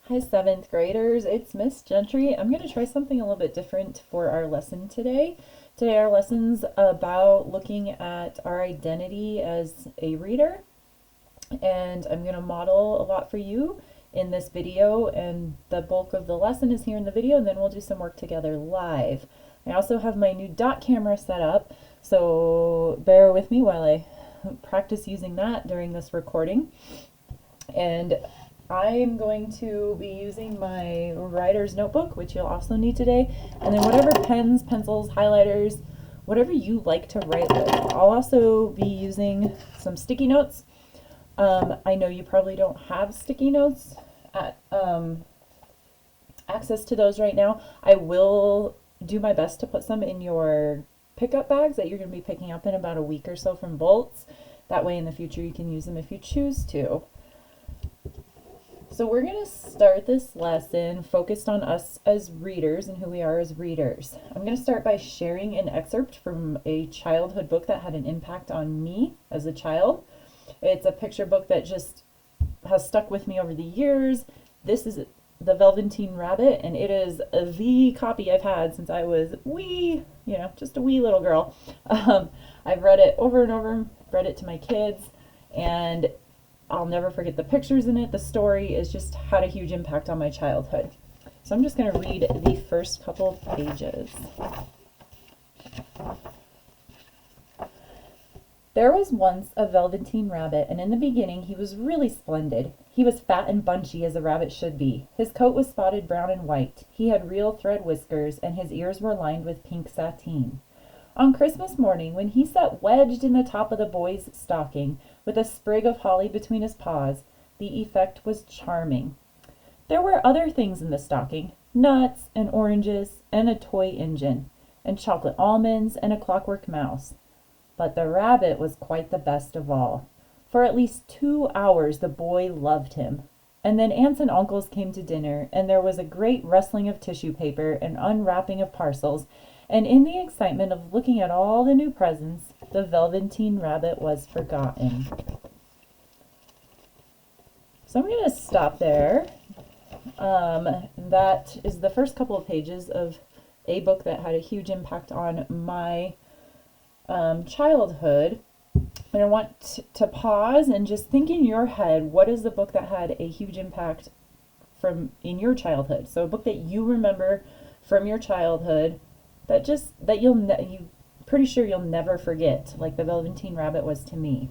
Hi, seventh graders. It's Miss Gentry. I'm going to try something a little bit different for our lesson today. Today, our lesson's about looking at our identity as a reader, and I'm going to model a lot for you in this video, and the bulk of the lesson is here in the video, and then we'll do some work together live. I also have my new dot camera set up, so bear with me while I practice using that during this recording. And I'm going to be using my writer's notebook, which you'll also need today, and then whatever pens, pencils, highlighters, whatever you like to write with. I'll also be using some sticky notes. I know you probably don't have sticky notes at access to those right now. I will do my best to put some in your pickup bags that you're going to be picking up in about a week or so from Bolts. That way in the future you can use them if you choose to. So we're going to start this lesson focused on us as readers and who we are as readers. I'm going to start by sharing an excerpt from a childhood book that had an impact on me as a child. It's a picture book that just has stuck with me over the years. This is The Velveteen Rabbit, and it is the copy I've had since I was just a wee little girl. I've read it over and over, read it to my kids, and I'll never forget the pictures in it. The story has just had a huge impact on my childhood. So I'm just going to read the first couple of pages. There was once a Velveteen Rabbit, and in the beginning he was really splendid. He was fat and bunchy as a rabbit should be. His coat was spotted brown and white. He had real thread whiskers, and his ears were lined with pink sateen. On Christmas morning, when he sat wedged in the top of the boy's stocking, with a sprig of holly between his paws, the effect was charming. There were other things in the stocking, nuts and oranges and a toy engine, and chocolate almonds and a clockwork mouse. But the rabbit was quite the best of all. For at least 2 hours the boy loved him. And then aunts and uncles came to dinner, and there was a great rustling of tissue paper and unwrapping of parcels, and in the excitement of looking at all the new presents, the Velveteen Rabbit was forgotten. So I'm going to stop there. That is the first couple of pages of a book that had a huge impact on my childhood. And I want to pause and just think in your head, what is the book that had a huge impact in your childhood? So a book that you remember from your childhood that you pretty sure you'll never forget, like The Velveteen Rabbit was to me.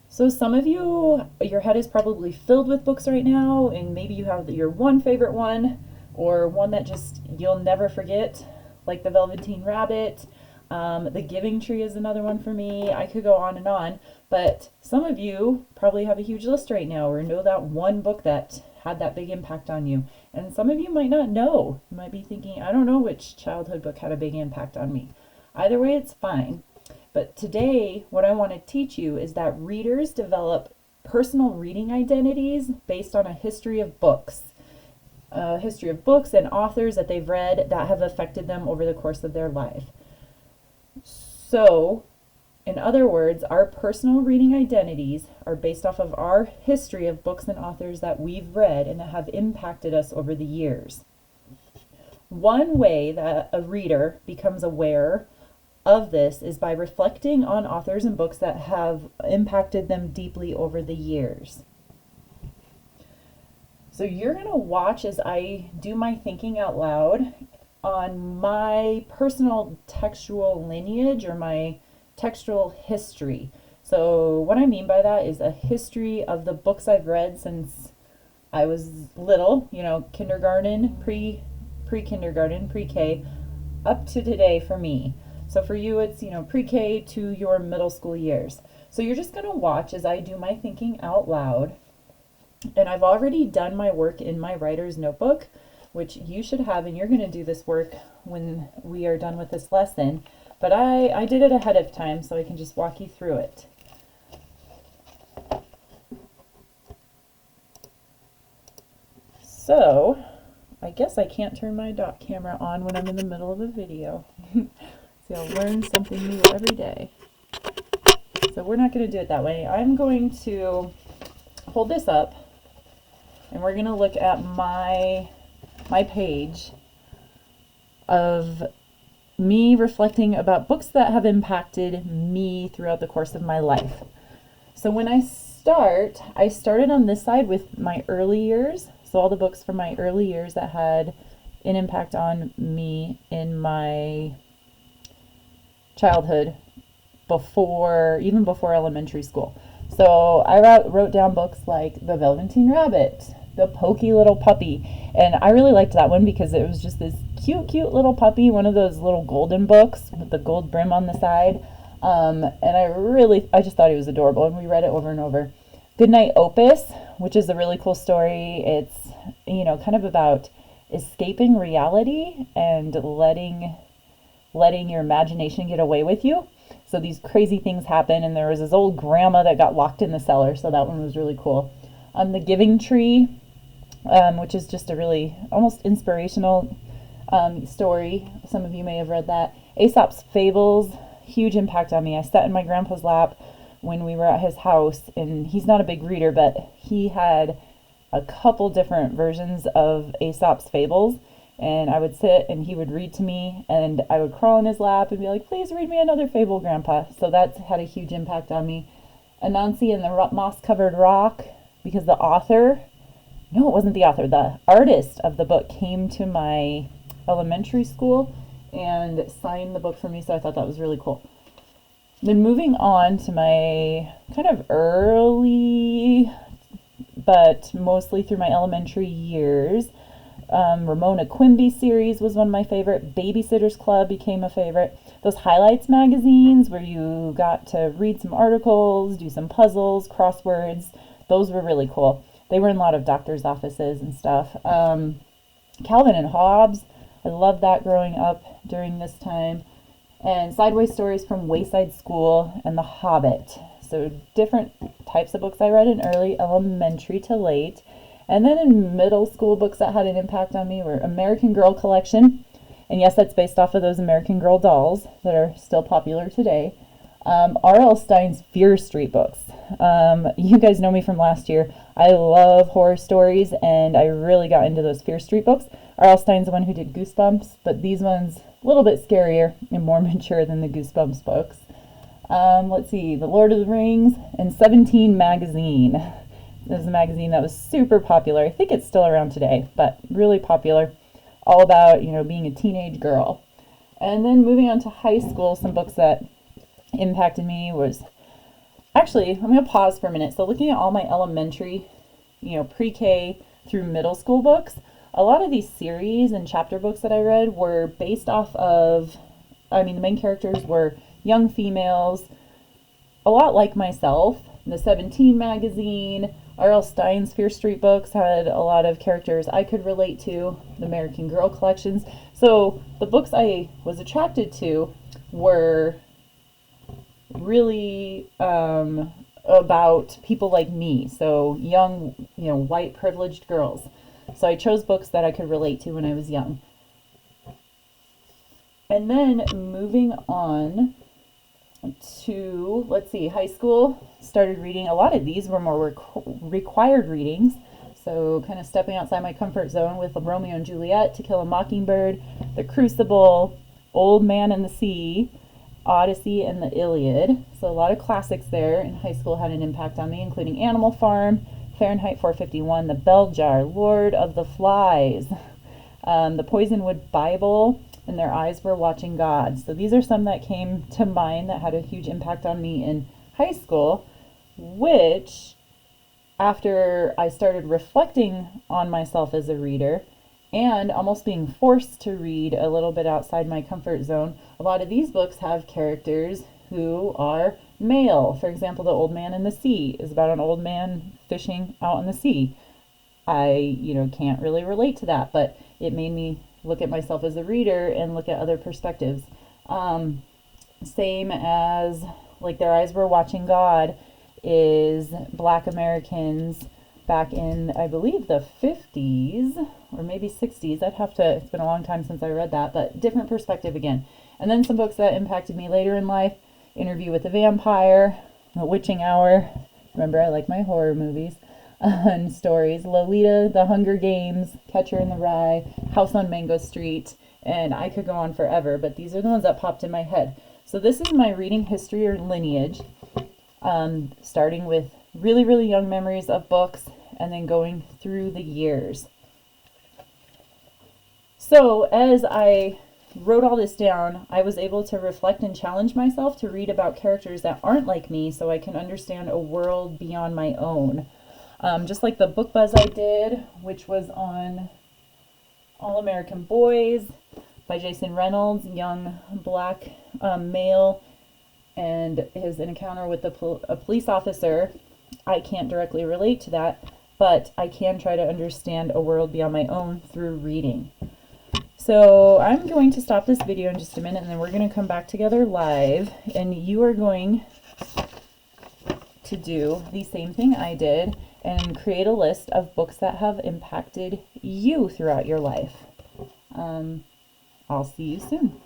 So some of you, your head is probably filled with books right now, and maybe you have your one favorite one, or one that just you'll never forget, like The Velveteen Rabbit. The Giving Tree is another one for me. I could go on, but some of you probably have a huge list right now, or know that one book that had that big impact on you. And some of you might not know. You might be thinking, I don't know which childhood book had a big impact on me. Either way, it's fine. But today, what I want to teach you is that readers develop personal reading identities based on a history of books. History of books and authors that they've read that have affected them over the course of their life. So, in other words, our personal reading identities are based off of our history of books and authors that we've read and that have impacted us over the years. One way that a reader becomes aware of this is by reflecting on authors and books that have impacted them deeply over the years. So you're going to watch as I do my thinking out loud on my personal textual lineage or my textual history. So what I mean by that is a history of the books I've read since I was little, kindergarten, pre-kindergarten, pre-K, up to today for me. So for you, it's, pre-K to your middle school years. So you're just going to watch as I do my thinking out loud. And I've already done my work in my writer's notebook, which you should have, and you're going to do this work when we are done with this lesson. But I did it ahead of time, so I can just walk you through it. So, I guess I can't turn my dot camera on when I'm in the middle of a video. See, I'll learn something new every day. So we're not going to do it that way. I'm going to hold this up and we're going to look at my page of me reflecting about books that have impacted me throughout the course of my life. So when I started on this side with my early years. So all the books from my early years that had an impact on me in my childhood, even before elementary school. So I wrote down books like The Velveteen Rabbit, The Pokey Little Puppy, and I really liked that one because it was just this cute little puppy, one of those little golden books with the gold brim on the side, and I just thought he was adorable, and we read it over and over. Goodnight Opus, which is a really cool story. It's, kind of about escaping reality and letting your imagination get away with you. So these crazy things happen, and there was this old grandma that got locked in the cellar, so that one was really cool. The Giving Tree, which is just a really almost inspirational story. Some of you may have read that. Aesop's Fables, huge impact on me. I sat in my grandpa's lap when we were at his house, and he's not a big reader, but he had a couple different versions of Aesop's Fables, and I would sit and he would read to me, and I would crawl in his lap and be like, please read me another fable, Grandpa. So that's had a huge impact on me. Anansi and the Moss-Covered Rock, because the artist of the book came to my elementary school and signed the book for me, so I thought that was really cool. Then moving on to my kind of early, but mostly through my elementary years, Ramona Quimby series was one of my favorite. Babysitter's Club became a favorite. Those highlights magazines where you got to read some articles, do some puzzles, crosswords, those were really cool. They were in a lot of doctors' offices and stuff. Calvin and Hobbes, I loved that growing up during this time. And Sideways Stories from Wayside School and The Hobbit. So different types of books I read in early elementary to late. And then in middle school, books that had an impact on me were American Girl Collection. And yes, that's based off of those American Girl dolls that are still popular today. R.L. Stine's Fear Street books. You guys know me from last year. I love horror stories, and I really got into those Fear Street books. R.L. Stine's the one who did Goosebumps, but these ones a little bit scarier and more mature than the Goosebumps books. Let's see, The Lord of the Rings and 17 Magazine. This is a magazine that was super popular. I think it's still around today, but really popular. All about, being a teenage girl. And then moving on to high school, some books that impacted me was... Actually, I'm going to pause for a minute. So looking at all my elementary, pre-K through middle school books, a lot of these series and chapter books that I read were based off of, the main characters were young females, a lot like myself. The 17 magazine, R.L. Stine's Fear Street books had a lot of characters I could relate to, the American Girl collections. So the books I was attracted to were really about people like me, so young, white privileged girls. So I chose books that I could relate to when I was young. And then moving on to, high school, started reading. A lot of these were more required readings, so kind of stepping outside my comfort zone with Romeo and Juliet, To Kill a Mockingbird, The Crucible, Old Man and the Sea, Odyssey, and the Iliad. So a lot of classics there in high school had an impact on me, including Animal Farm, Fahrenheit 451, The Bell Jar, Lord of the Flies, The Poisonwood Bible, and Their Eyes Were Watching God. So these are some that came to mind that had a huge impact on me in high school, which, after I started reflecting on myself as a reader and almost being forced to read a little bit outside my comfort zone, a lot of these books have characters who are male. For example, The Old Man and the Sea is about an old man fishing out in the sea. I, can't really relate to that, but it made me look at myself as a reader and look at other perspectives. Same as, Their Eyes Were Watching God is Black Americans back in, I believe, the 50s or maybe 60s. It's been a long time since I read that, but different perspective again. And then some books that impacted me later in life: Interview with the Vampire, The Witching Hour. Remember, I like my horror movies and stories. Lolita, The Hunger Games, Catcher in the Rye, House on Mango Street, and I could go on forever, but these are the ones that popped in my head. So this is my reading history or lineage, starting with really, really young memories of books and then going through the years. So as I wrote all this down, I was able to reflect and challenge myself to read about characters that aren't like me so I can understand a world beyond my own. Just like the book buzz I did, which was on All American Boys by Jason Reynolds, young black male, and his encounter with a police officer. I can't directly relate to that, but I can try to understand a world beyond my own through reading. So I'm going to stop this video in just a minute, and then we're going to come back together live, and you are going to do the same thing I did and create a list of books that have impacted you throughout your life. I'll see you soon.